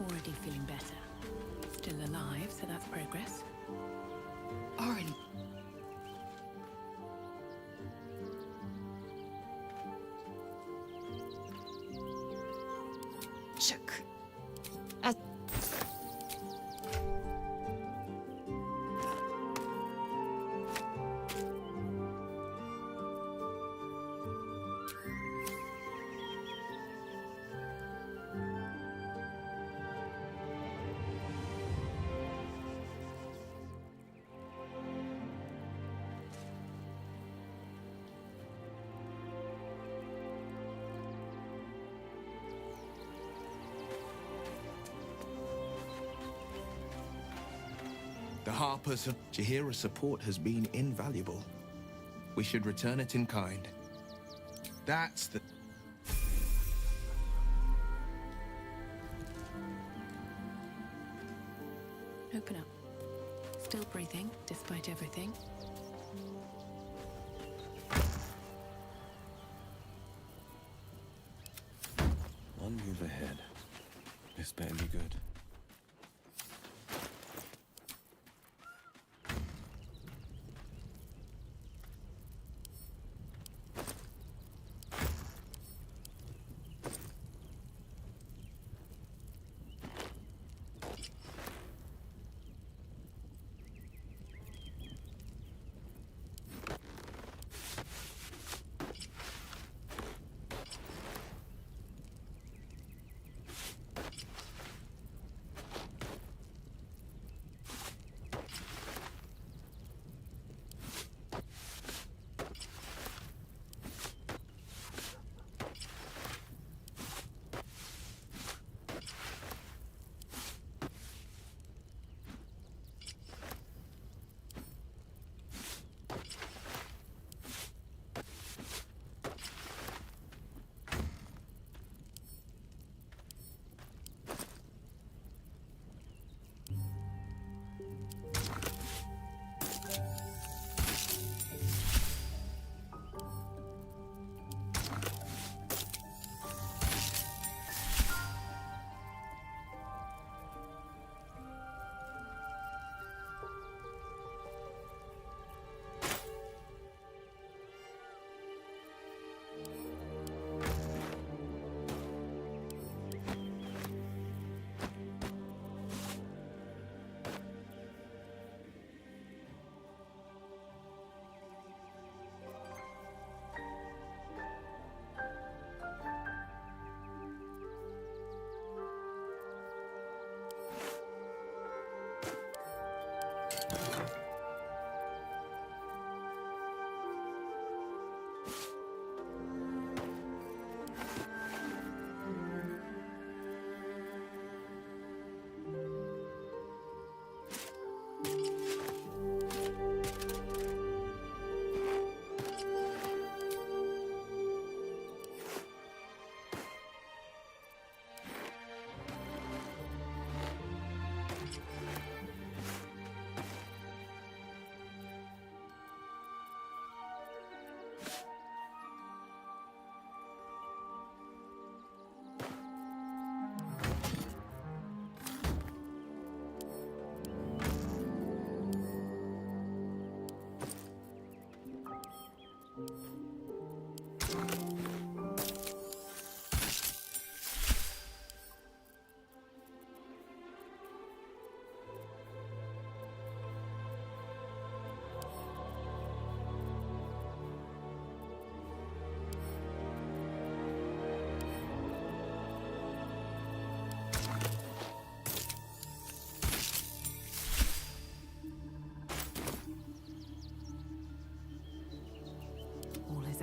Already feeling better. Still alive, so that's progress. Aren't... Chuck. The Harpers of Jahira's support has been invaluable. We should return it in kind. That's the... Open up. Still breathing, despite everything. One move ahead. This better be good.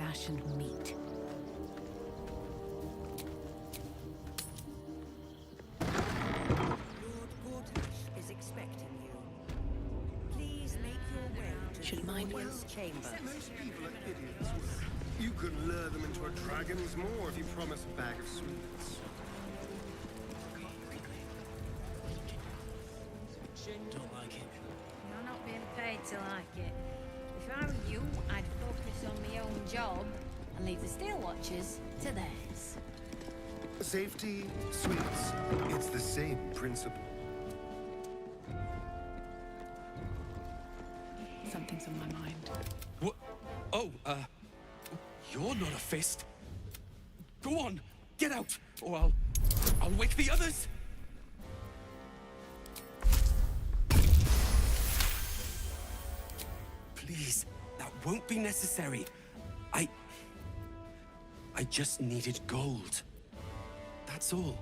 Ash and meat. Lord Gortash is expecting you. Please make your way to Should the mine audience chamber. Most people are idiots. You could lure them into a dragon's maw if you promise a bag of sweets. Don't like it. I'm not being paid to like it. If I were you, I'd focus on my own job and leave the Steel Watchers to theirs. Safety, sweets, it's the same principle. Something's on my mind. What? Oh, you're not a fist. Go on, get out, or I'll wake the others. Please, that won't be necessary. I just needed gold. That's all.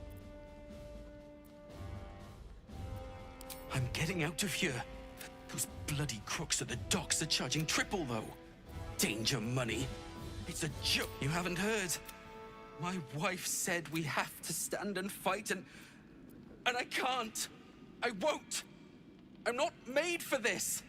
I'm getting out of here. Those bloody crooks at the docks are charging triple, though. Danger money. It's a joke. You haven't heard. My wife said we have to stand and fight, and I can't. I won't. I'm not made for this.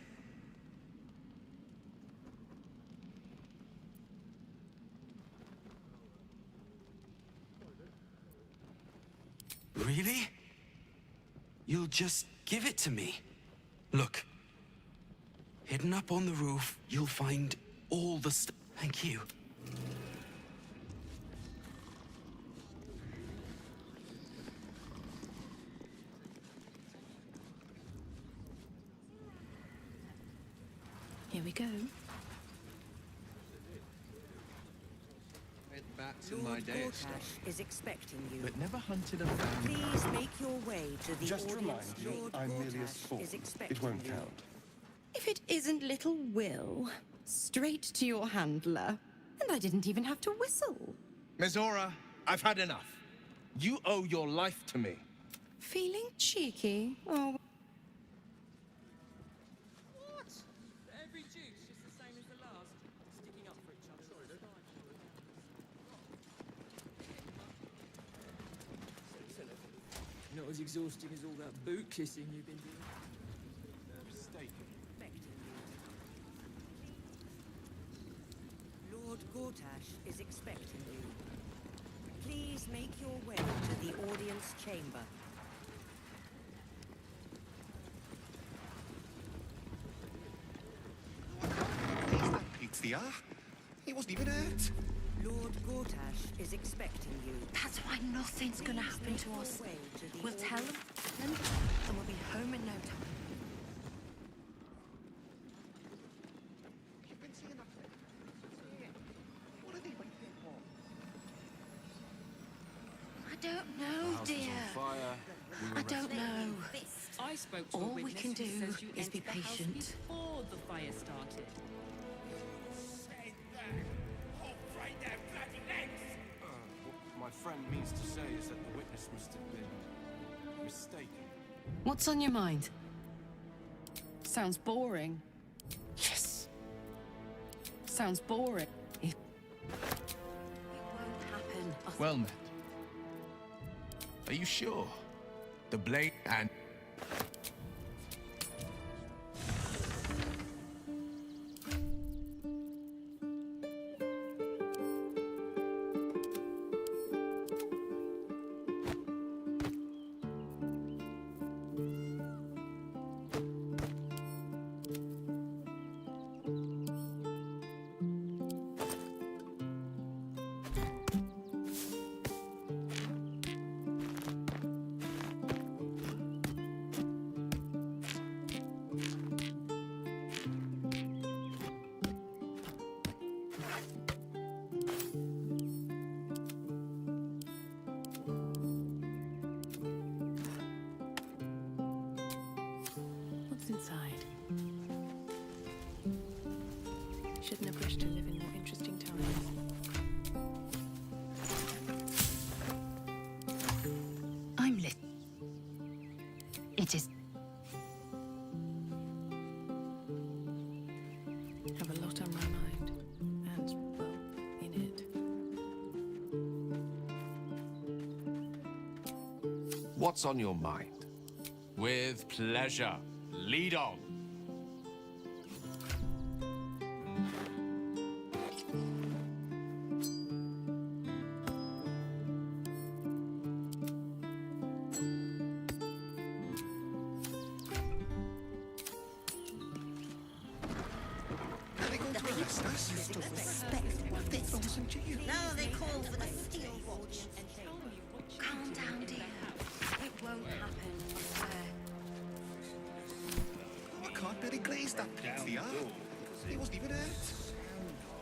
Really? You'll just give it to me? Look. Hidden up on the roof, you'll find all the stuff. Thank you. Here we go. Bats in my Lord day, Gortash is expecting you. but never hunted a fan. Please make your way to the Just remind audience. you, Lord I'm merely a Gortash spawn. is It expecting won't you. count. If it isn't little Will, straight to your handler. And I didn't even have to whistle. Mizora, I've had enough. You owe your life to me. Feeling cheeky? Oh, What? Every Duke's just the same as the last. Sticking up for each other. Not as exhausting as all that boot kissing you've been doing. Expecting you. Lord Gortash is expecting you. Please make your way to the audience chamber. Pizza? He wasn't even hurt. Lord Gortash is expecting you. That's why nothing's gonna Please happen make to your us. way to the We'll tell audience- them, and we'll be home in no time. You've been seeing nothing. What are they waiting for? I don't know, dear. I don't know. I spoke to a All we witness can who do says you is be entered the house patient. before the fire started. What my friend means to say is that the witness must have been mistaken. what's on your mind? Sounds boring. Yes. Sounds boring. It won't happen. Well met. Are you sure? The blade and... What's inside? Shouldn't have wished to live in more interesting times. I'm lit. It is. Have a lot on my mind. And, well, in it. What's on your mind? With pleasure. Lead on. Are they going to arrest us? Expect They wasn't you. Now they call for the steel watch. are. He wasn't even hurt.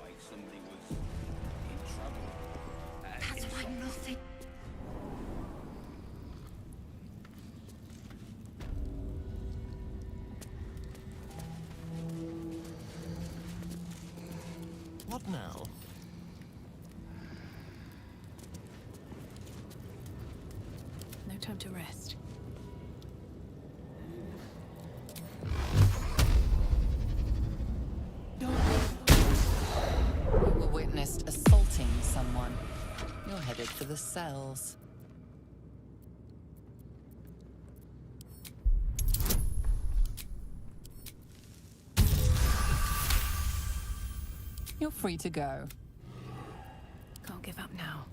Like somebody was in trouble. That's why nothing. What now? No time to rest. You were witnessed assaulting someone. You're headed for the cells. You're free to go. Can't give up now.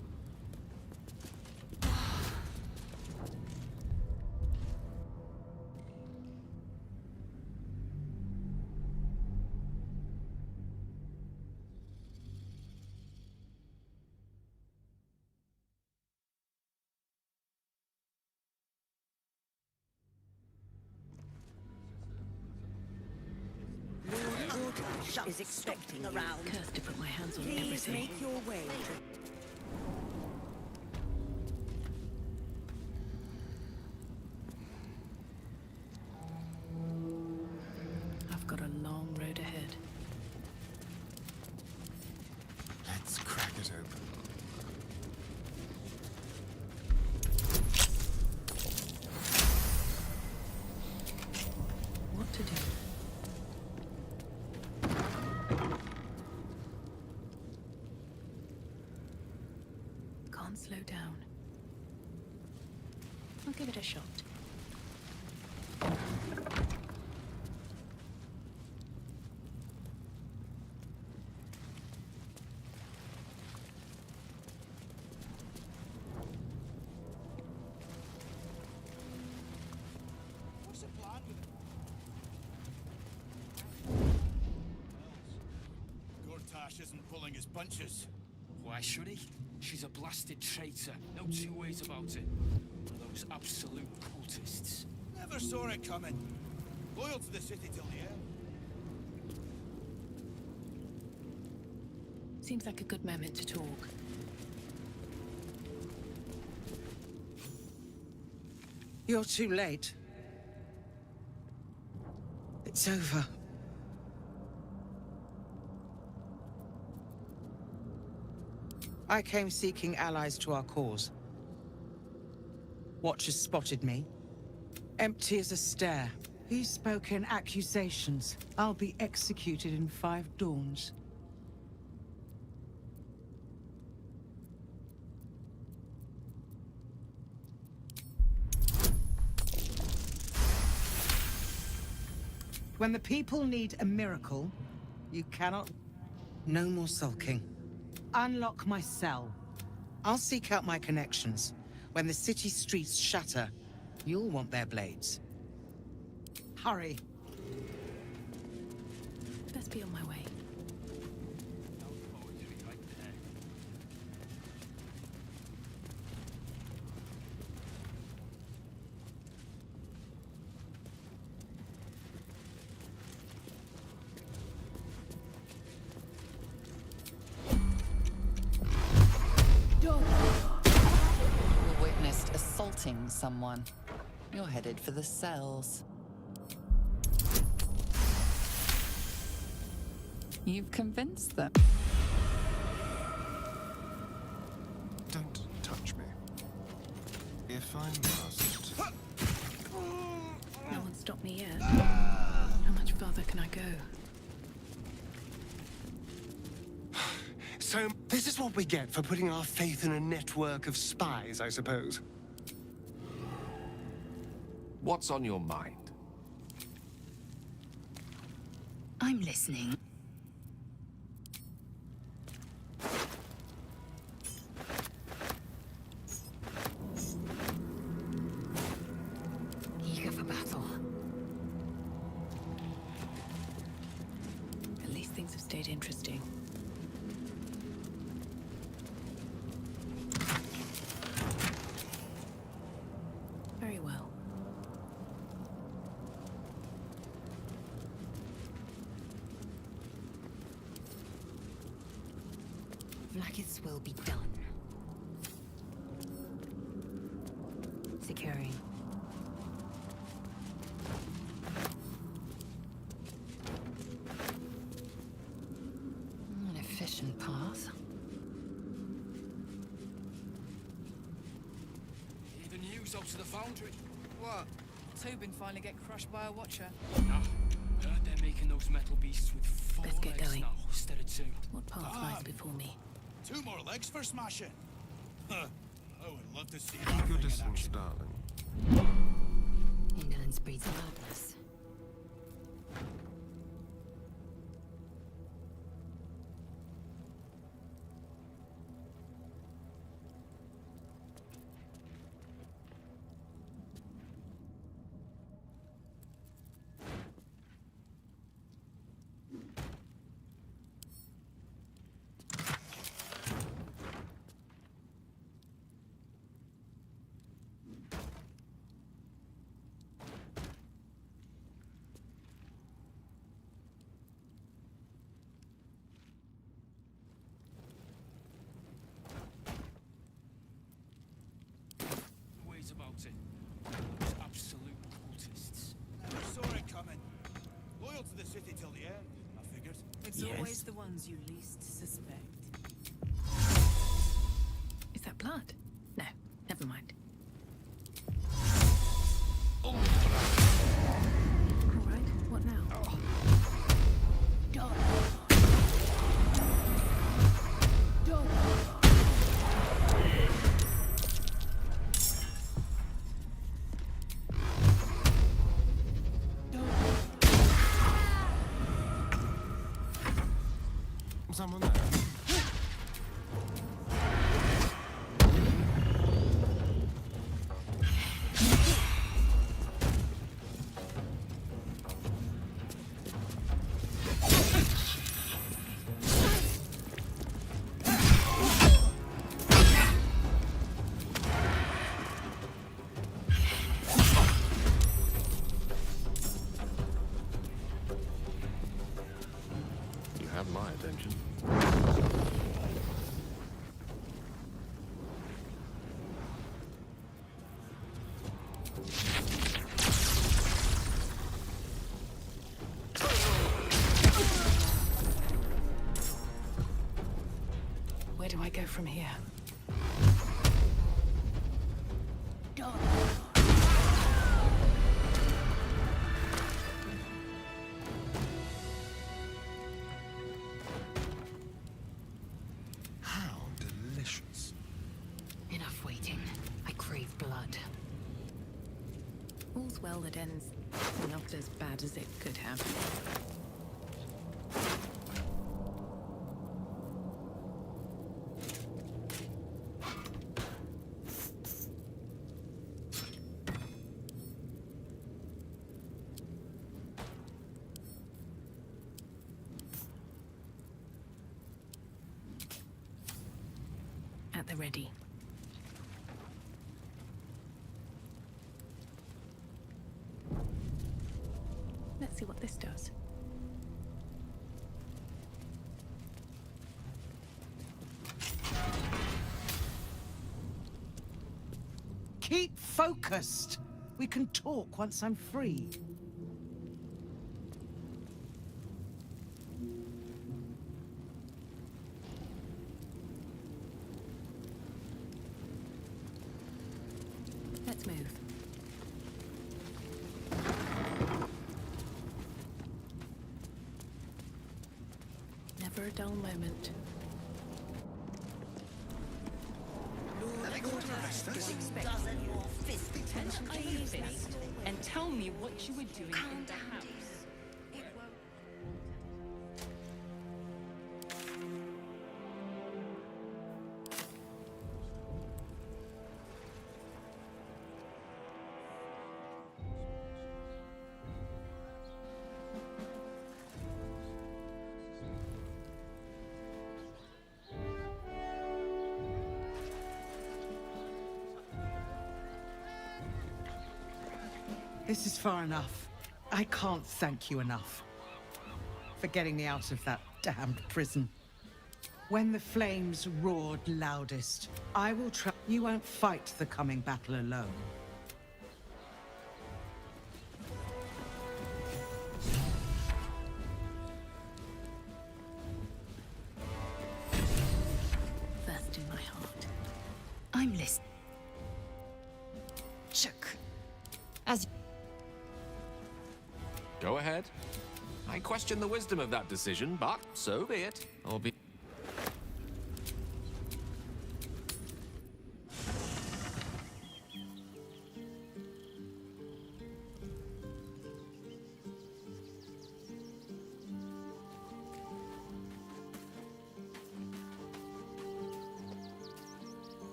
Is expecting Around. Cursed to put my hands on Please everything. make your way to... I've got a long road ahead. Let's crack it open. What to do? Can't slow down. I'll give it a shot. What's the plan with it? Gortash isn't pulling his punches. Why should he? She's a blasted traitor. No two ways about it. One of those absolute cultists. Never saw it coming. Loyal to the city till the end. Seems like a good moment to talk. You're too late. It's over. I came seeking allies to our cause. Watchers spotted me. Empty as a stare. He's spoken accusations. I'll be executed in 5 dawns. When the people need a miracle, you cannot... No more sulking. Unlock my cell. I'll seek out my connections. When the city streets shatter, you'll want their blades. Hurry. Best be on my way. You were witnessed assaulting someone. You're headed for the cells. You've convinced them. Don't touch me. If I must. No one stopped me yet. How much farther can I go? So, this is what we get for putting our faith in a network of spies, I suppose. What's on your mind? I'm listening. Eager for battle. At least things have stayed interesting. Very well. will be done. Securing. An efficient path. Even news out to the foundry. What? Tobin finally get crushed by a watcher. Nah. Heard they're making those metal beasts with 4 Let's get legs going. now instead of 2. What path lies before me? 2 more legs for smashing. Huh. I would love to see Keep that your thing in distance, action. darling. Indolence breeds madness. Ways about it. Those absolute cultists. Never saw it coming. Loyal to the city till the end, I figured. It's always the ones you least suspect. Is that blood? No, never mind. Oh. All right, what now? Someone there. You have my attention. Where do I go from here? How delicious. Enough waiting. I crave blood. All's well that ends not as bad as it could have. At the ready. Let's see what this does. Keep focused. We can talk once I'm free. Let's move. Never a dull moment. Attention to your fist and tell me what you were doing in the house. This is far enough. I can't thank you enough for getting me out of that damned prison. When the flames roared loudest, I will try. You won't fight the coming battle alone. First in my heart. I'm listening. Shook. As Go ahead. I question the wisdom of that decision, but so be it. I'll be...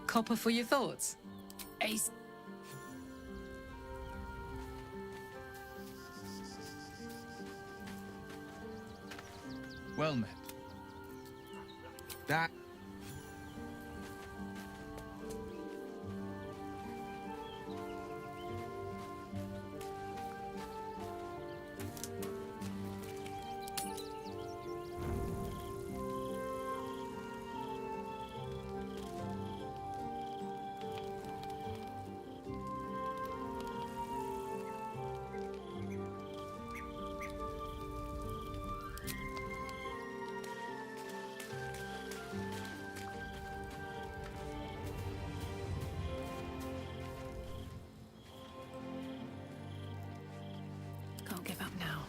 Copper for your thoughts. Ace. Well met. That... Can't give up now.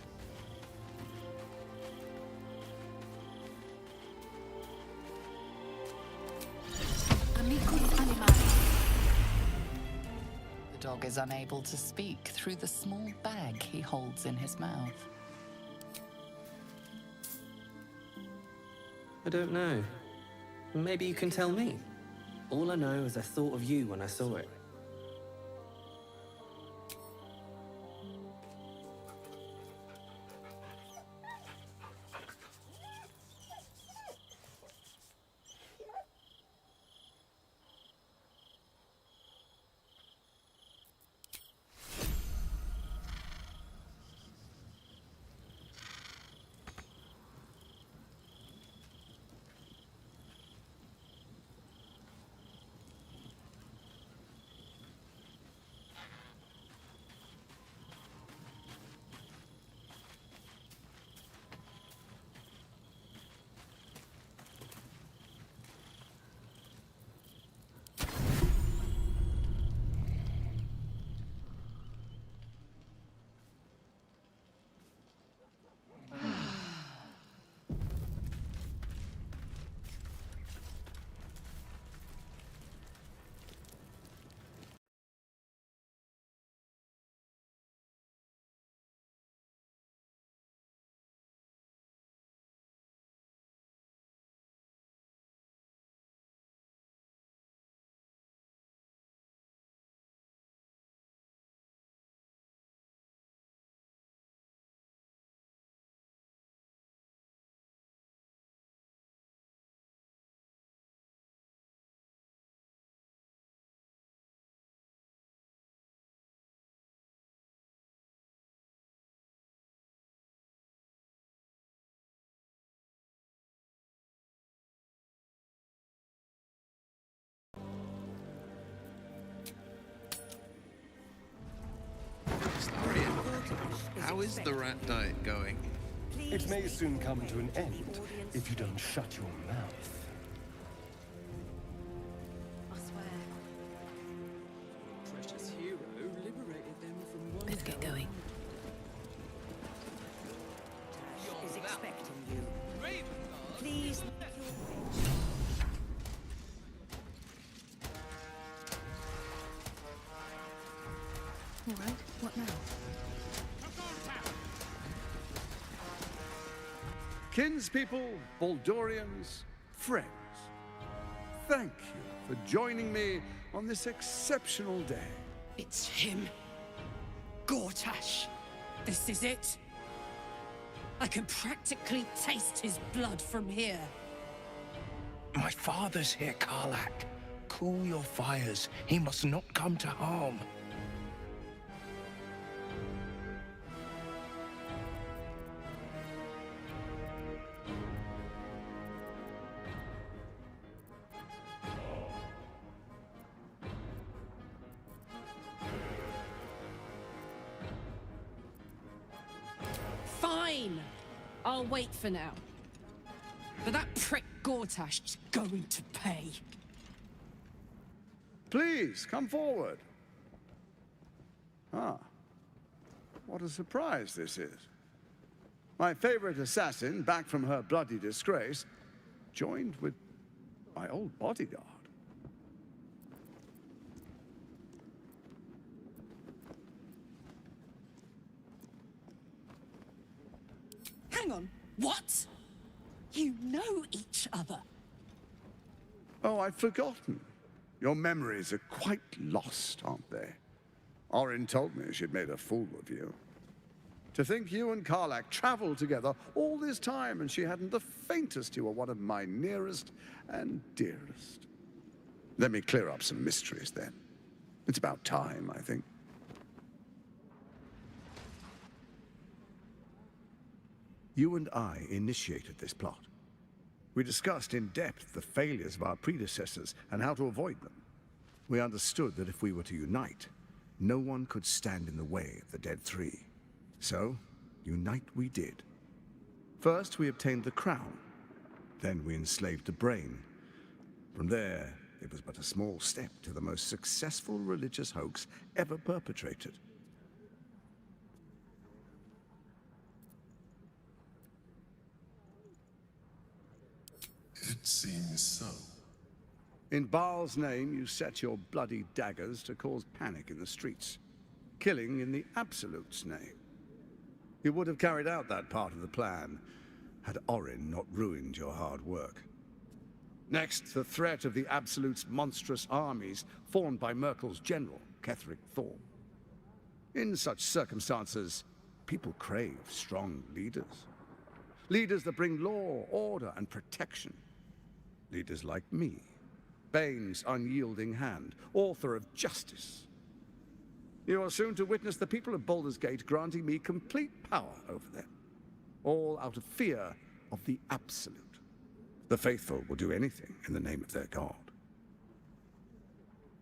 The dog is unable to speak through the small bag he holds in his mouth. I don't know. Maybe you can tell me. All I know is I thought of you when I saw it. How is the rat diet going? It may soon come to an end if you don't shut your mouth. Precious hero liberated them from one. Let's get going. Is expecting you. Please make your way. All right, what now? Kinspeople, Baldurians, friends, thank you for joining me on this exceptional day. It's him. Gortash. This is it. I can practically taste his blood from here. My father's here, Karlak. Cool your fires. He must not come to harm. Fine. I'll wait for now. But that prick Gortash is going to pay. Please, come forward. Ah, what a surprise this is. My favorite assassin, back from her bloody disgrace, joined with my old bodyguard. Hang on, what? You know each other? Oh, I'd forgotten. Your memories are quite lost, aren't they? Orin told me she'd made a fool of you. To think you and Karlach traveled together all this time and she hadn't the faintest you were one of my nearest and dearest. Let me clear up some mysteries then. It's about time, I think. You and I initiated this plot. We discussed in depth the failures of our predecessors and how to avoid them. We understood that if we were to unite, no one could stand in the way of the Dead Three. So, unite we did. First, we obtained the crown. Then we enslaved the brain. From there, it was but a small step to the most successful religious hoax ever perpetrated. It seems so. In Baal's name, you set your bloody daggers to cause panic in the streets, killing in the Absolute's name. You would have carried out that part of the plan had Orin not ruined your hard work. Next, the threat of the Absolute's monstrous armies formed by Merkel's general, Ketheric Thorm. In such circumstances, people crave strong leaders. Leaders that bring law, order, and protection. Leaders like me, Bane's unyielding hand, author of justice. You are soon to witness the people of Baldur's Gate granting me complete power over them, all out of fear of the Absolute. The faithful will do anything in the name of their god.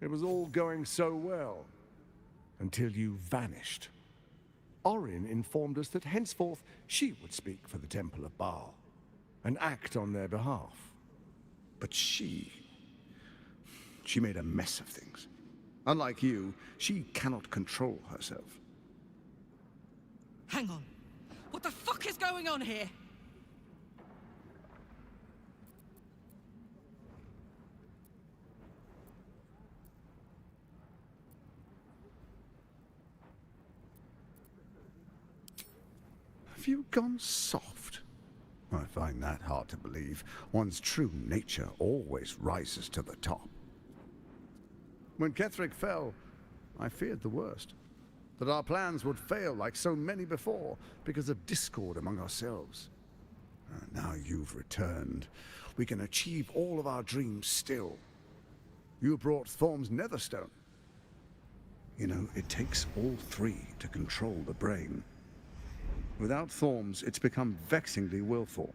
It was all going so well, until you vanished. Orin informed us that henceforth she would speak for the Temple of Baal, and act on their behalf. But she made a mess of things. Unlike you, she cannot control herself. Hang on. What the fuck is going on here? Have you gone soft? I find that hard to believe. One's true nature always rises to the top. When Ketheric fell, I feared the worst. That our plans would fail like so many before because of discord among ourselves. Now you've returned. We can achieve all of our dreams still. You brought Thorm's Netherstone. You know, it takes all three to control the brain. Without Thorm's, it's become vexingly willful.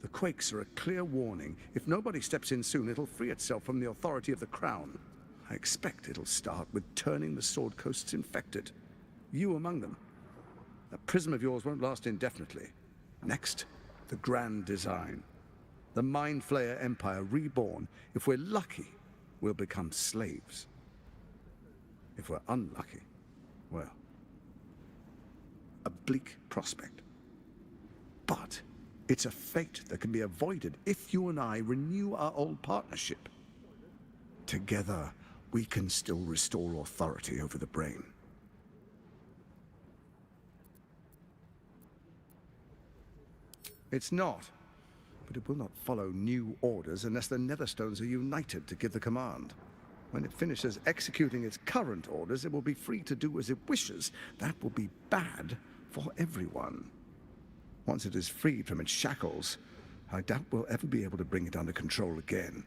The quakes are a clear warning. If nobody steps in soon, it'll free itself from the authority of the Crown. I expect it'll start with turning the Sword Coasts infected. You among them. That prism of yours won't last indefinitely. Next, the grand design. The Mind Flayer Empire reborn. If we're lucky, we'll become slaves. If we're unlucky, well, a bleak prospect. But it's a fate that can be avoided if you and I renew our old partnership. Together, we can still restore authority over the brain. It's not, but it will not follow new orders unless the Netherstones are united to give the command. When it finishes executing its current orders, it will be free to do as it wishes. That will be bad for everyone. Once it is freed from its shackles, I doubt we'll ever be able to bring it under control again.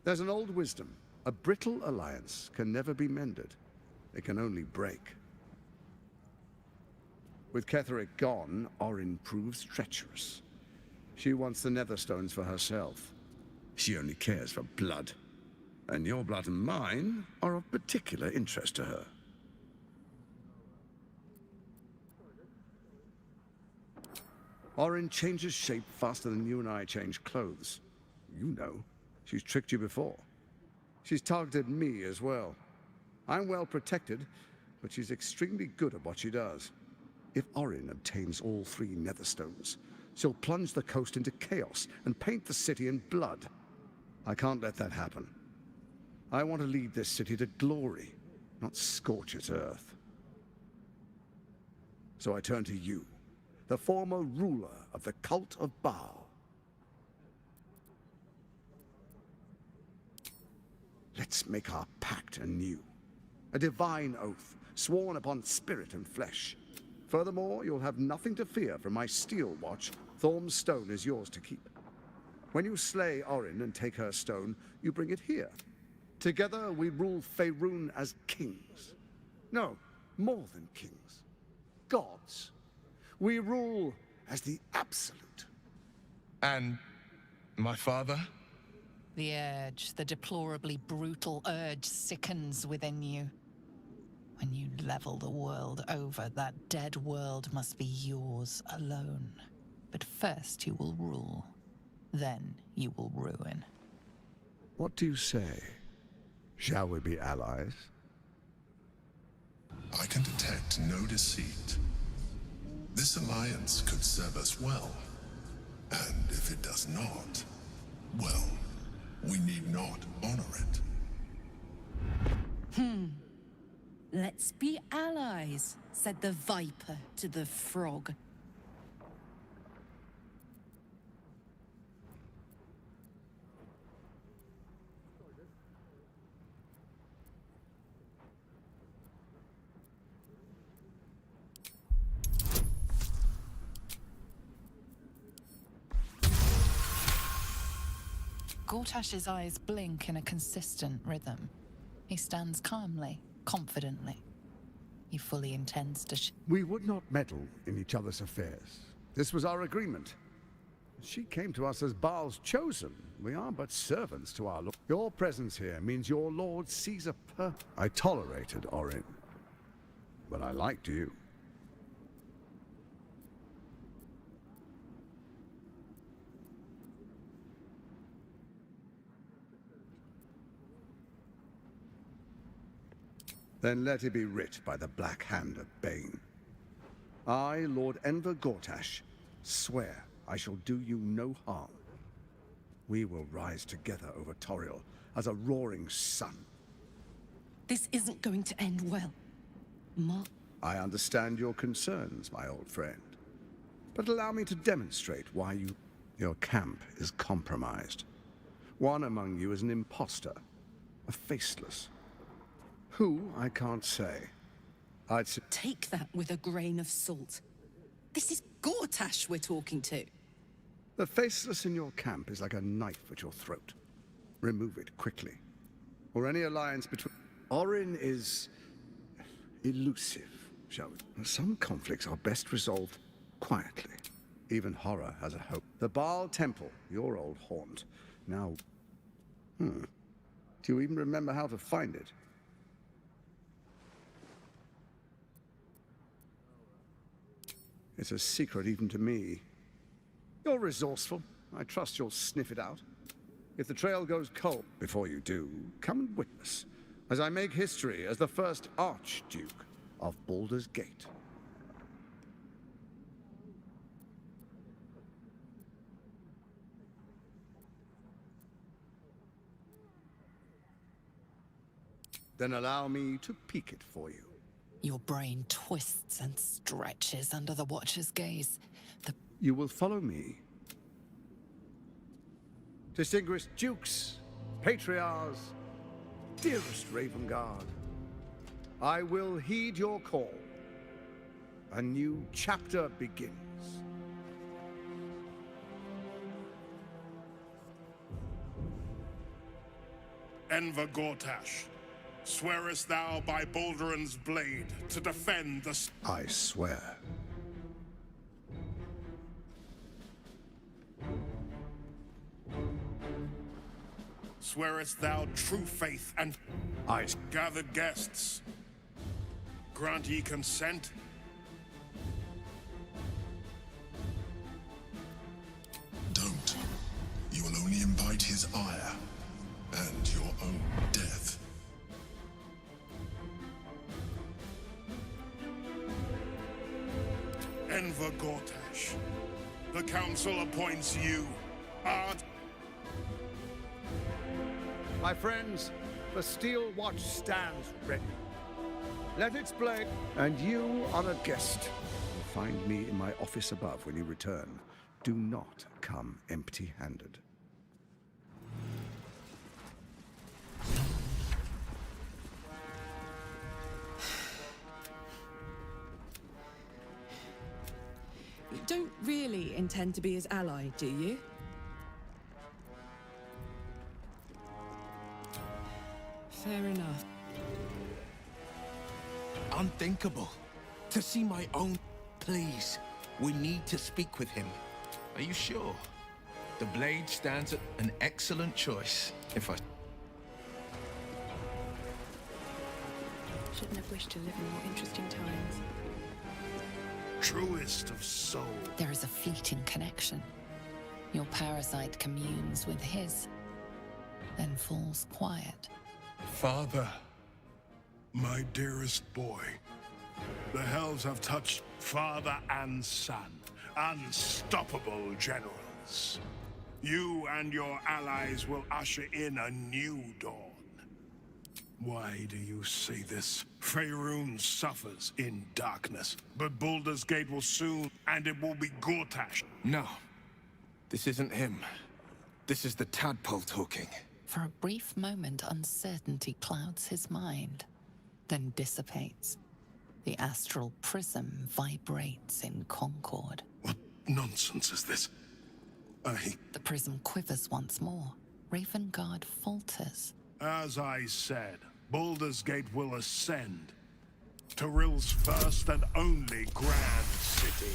There's an old wisdom. A brittle alliance can never be mended. It can only break. With Ketheric gone, Orin proves treacherous. She wants the Netherstones for herself. She only cares for blood. And your blood and mine are of particular interest to her. Orin changes shape faster than you and I change clothes. You know, she's tricked you before. She's targeted me as well. I'm well protected, but she's extremely good at what she does. If Orin obtains all 3 netherstones, she'll plunge the coast into chaos and paint the city in blood. I can't let that happen. I want to lead this city to glory, not scorch its earth. So I turn to you, the former ruler of the cult of Baal. Let's make our pact anew. A divine oath, sworn upon spirit and flesh. Furthermore, you'll have nothing to fear from my steel watch. Thorm's stone is yours to keep. When you slay Orin and take her stone, you bring it here. Together we rule Faerun as kings. No, more than kings. Gods. We rule as the absolute. And my father? The urge, the deplorably brutal urge sickens within you. When you level the world over, that dead world must be yours alone. But first you will rule. Then you will ruin. What do you say? Shall we be allies? I can detect no deceit. This alliance could serve us well. And if it does not, well, we need not honor it. Let's be allies, said the viper to the frog. Gortash's eyes blink in a consistent rhythm. He stands calmly, confidently. He fully intends to We would not meddle in each other's affairs. This was our agreement. She came to us as Baal's chosen. We are but servants to our lord. Your presence here means your lord sees a I tolerated Orin, but I liked you. Then let it be writ by the black hand of Bane. I, Lord Enver Gortash, swear I shall do you no harm. We will rise together over Toriel as a roaring sun. This isn't going to end well. I understand your concerns, my old friend. But allow me to demonstrate why your camp is compromised. One among you is an imposter, a faceless. Who, I can't say. Take that with a grain of salt. This is Gortash we're talking to. The faceless in your camp is like a knife at your throat. Remove it quickly. Or any alliance between... Orin is... elusive, shall we? Some conflicts are best resolved quietly. Even horror has a hope. The Baal Temple, your old haunt. Now... Do you even remember how to find it? It's a secret even to me. You're resourceful. I trust you'll sniff it out. If the trail goes cold before you do, come and witness as I make history as the first Archduke of Baldur's Gate. Then allow me to peek it for you. Your brain twists and stretches under the Watcher's gaze. You will follow me. Distinguished dukes, patriarchs, dearest Ravengard, I will heed your call. A new chapter begins. Enver Gortash, swearest thou by Baldur's blade to defend the... I swear. Swearest thou true faith and... I... Gathered guests, grant ye consent? Enver Gortash, the Council appoints you, Art. My friends, the steel watch stands ready. Let its blade, and you, honored guest, will find me in my office above when you return. Do not come empty-handed. You don't really intend to be his ally, do you? Fair enough. Unthinkable. To see my own... Please, we need to speak with him. Are you sure? The blade stands at an excellent choice, if I... Shouldn't have wished to live in more interesting times. Truest of soul. There is a fleeting connection. Your parasite communes with his, then falls quiet. Father, my dearest boy, the hells have touched father and son, unstoppable generals. You and your allies will usher in a new dawn. Why do you say this? Faerun suffers in darkness, but Baldur's Gate will soon, and it will be Gortash. No, this isn't him. This is the tadpole talking. For a brief moment, uncertainty clouds his mind, then dissipates. The astral prism vibrates in concord. What nonsense is this? The prism quivers once more. Ravengard falters. As I said, Baldur's Gate will ascend. Tyrill's first and only grand city.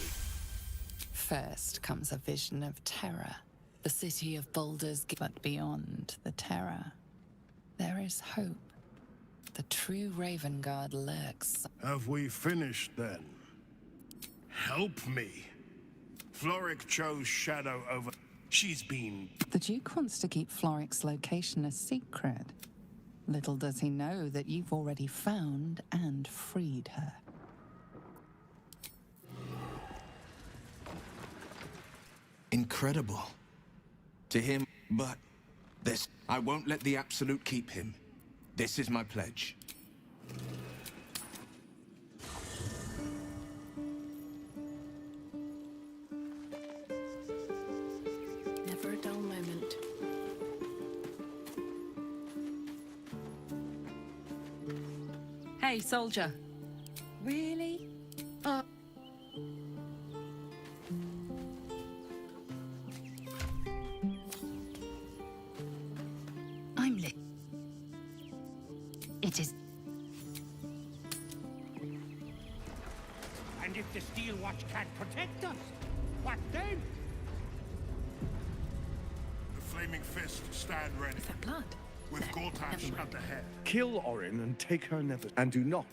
First comes a vision of terror. The city of Baldur's Gate, but beyond the terror, there is hope. The true Ravengard lurks. Have we finished then? Help me. Floric chose Shadow over... She's been... The Duke wants to keep Floric's location a secret. Little does he know that you've already found and freed her. Incredible. To him, but this... I won't let the Absolute keep him. This is my pledge. Never a dull moment. Hey, soldier. Really? I'm lit. It is. And if the Steel Watch can't protect us, what then? The Flaming Fist stand ready. Is that blood? With Gortash at the head. Kill Orin and take her never... And do not...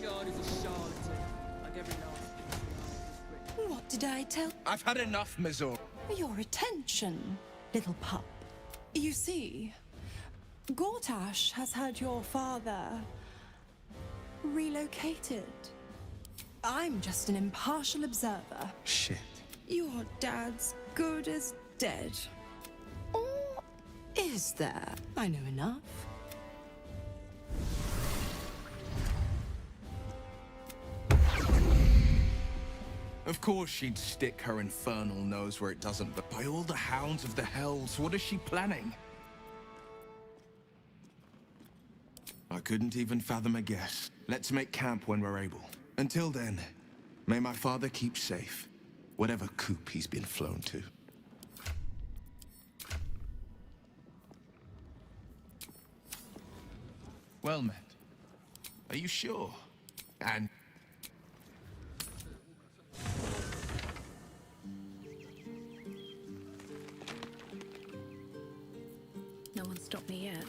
God is a charlatan, like every last. What did I tell? I've had enough, Mizor. Your attention, little pup. You see, Gortash has had your father relocated. I'm just an impartial observer. Shit. Your dad's good as dead. Or is there? I know enough. Of course she'd stick her infernal nose where it doesn't, but by all the hounds of the hells, what is she planning? I couldn't even fathom a guess. Let's make camp when we're able. Until then, may my father keep safe, whatever coop he's been flown to. Well met. Are you sure? And... No one stopped me yet.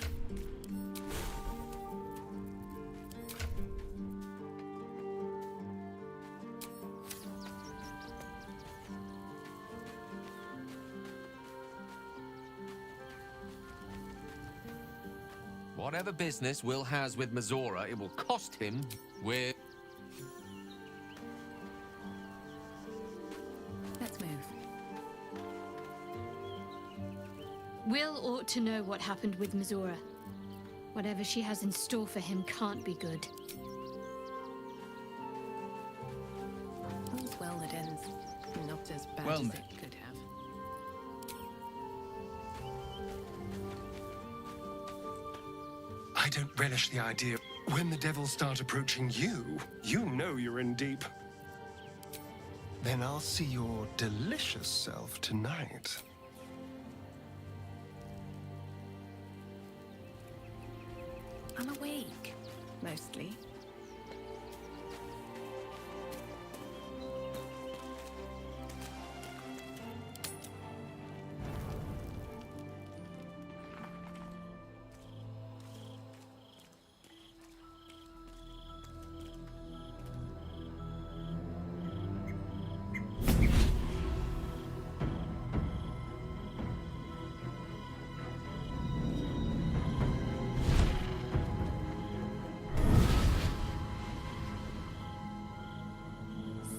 Whatever business Will has with Mizora, it will cost him with... Let's move. Will ought to know what happened with Mizora. Whatever she has in store for him can't be good. All's well that ends not as bad Well as met. it could have. I don't relish the idea. When the devils start approaching you, you know you're in deep. Then I'll see your delicious self tonight. I'm awake, mostly.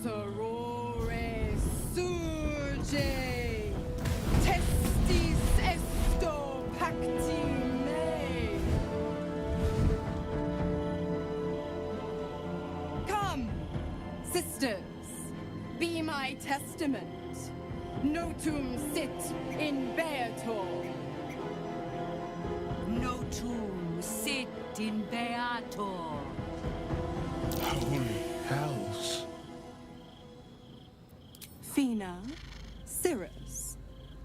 Sorore surge, testis esto pacti me. Come, sisters, be my testament. Notum sit in beator. Notum sit in beator. Holy hells. Fina, Cirrus,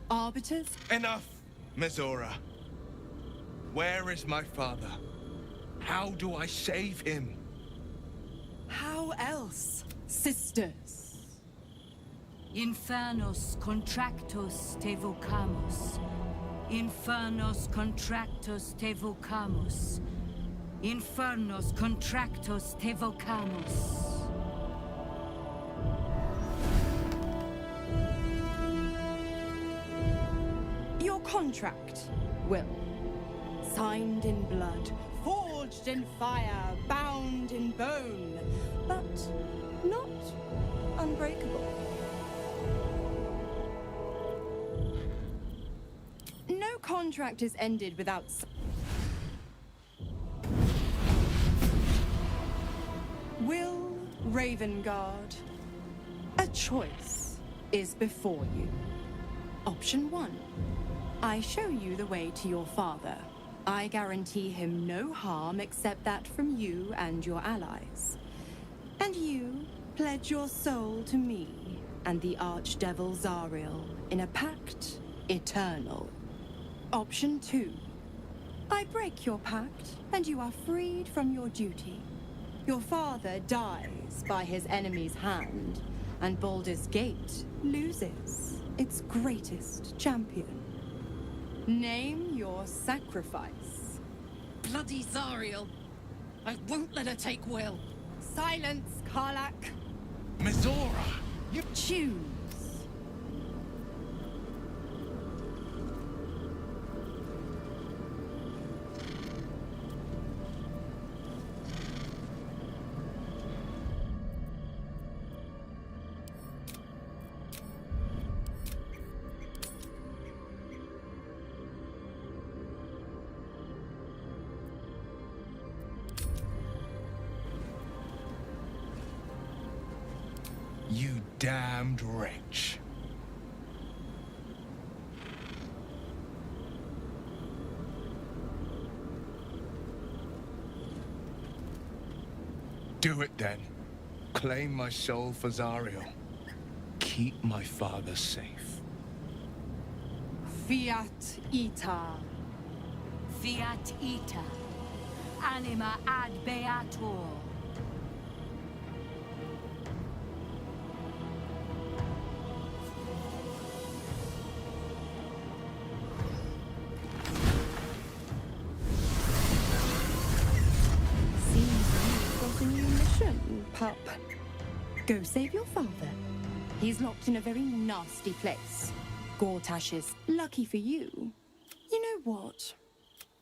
arbiters. Enough, Mizora. Where is my father? How do I save him? How else, sisters? Infernos contractus te vocamus. Infernos contractus te vocamus. Infernos contractus te vocamus. Your contract, Will. Signed in blood, forged in fire, bound in bone, but not unbreakable. No contract is ended without... Will Ravengard, a choice is before you. Option 1. I show you the way to your father. I guarantee him no harm except that from you and your allies. And you pledge your soul to me and the archdevil Zariel in a pact eternal. Option 2. I break your pact and you are freed from your duty. Your father dies by his enemy's hand, and Baldur's Gate loses its greatest champion. Name your sacrifice. Bloody Zariel! I won't let her take Will. Silence, Karlak. Mizora! You choose. You damned wretch. Do it then. Claim my soul for Zariel. Keep my father safe. Fiat ita. Fiat ita. Anima ad beator. A new mission, pup. Go save your father. He's locked in a very nasty place. Gortash is lucky for you. You know what?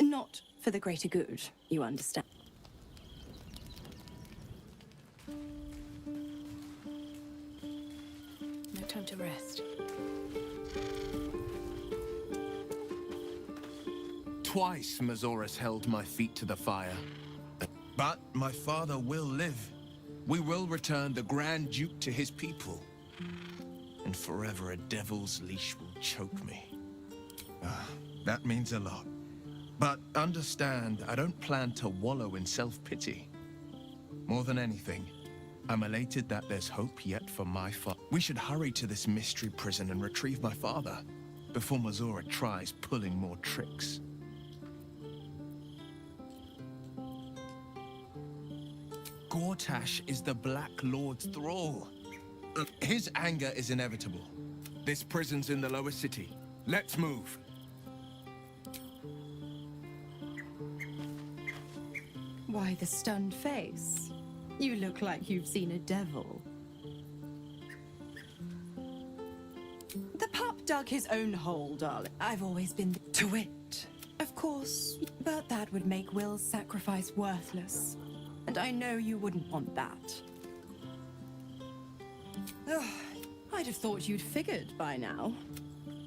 Not for the greater good, you understand. No time to rest. Twice Mazoras held my feet to the fire. But my father will live. We will return the Grand Duke to his people. And forever a devil's leash will choke me. That means a lot. But understand, I don't plan to wallow in self-pity. More than anything, I'm elated that there's hope yet for my father. We should hurry to this mystery prison and retrieve my father before Mazora tries pulling more tricks. Gortash is the Black Lord's thrall. His anger is inevitable. This prison's in the lower city. Let's move. Why the stunned face? You look like you've seen a devil. The pup dug his own hole, darling. I've always been to it. Of course, but that would make Will's sacrifice worthless. And I know you wouldn't want that. Ugh, I'd have thought you'd figured by now.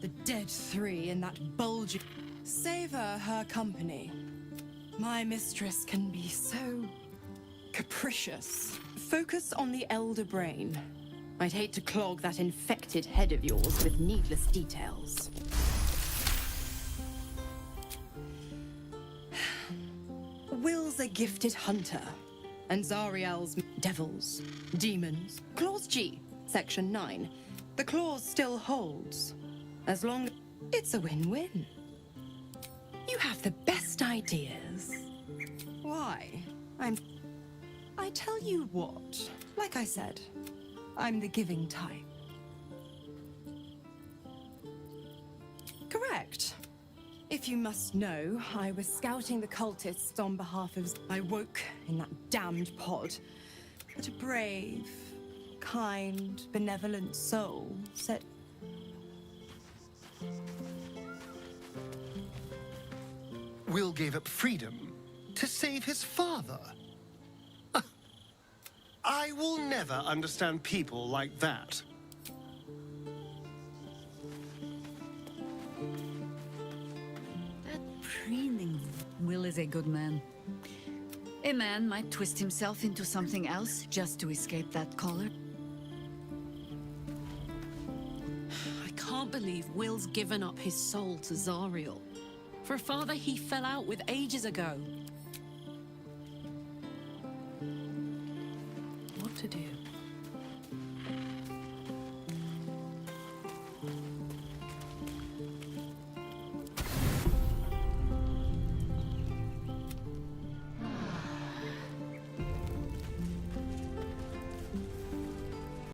The dead three and that bulging... Savor her company. My mistress can be so... capricious. Focus on the elder brain. I'd hate to clog that infected head of yours with needless details. Will's a gifted hunter. And Zariel's devils, demons. Clause G, Section 9. The clause still holds. As long as it's a win-win. You have the best ideas. Why? I tell you what, like I said, I'm the giving type. Correct. If you must know, I was scouting the cultists on behalf of... I woke in that damned pod. But a brave, kind, benevolent soul said... Will gave up freedom to save his father. I will never understand people like that. Preening. Will is a good man. A man might twist himself into something else just to escape that collar. I can't believe Will's given up his soul to Zariel. For a father he fell out with ages ago. What to do?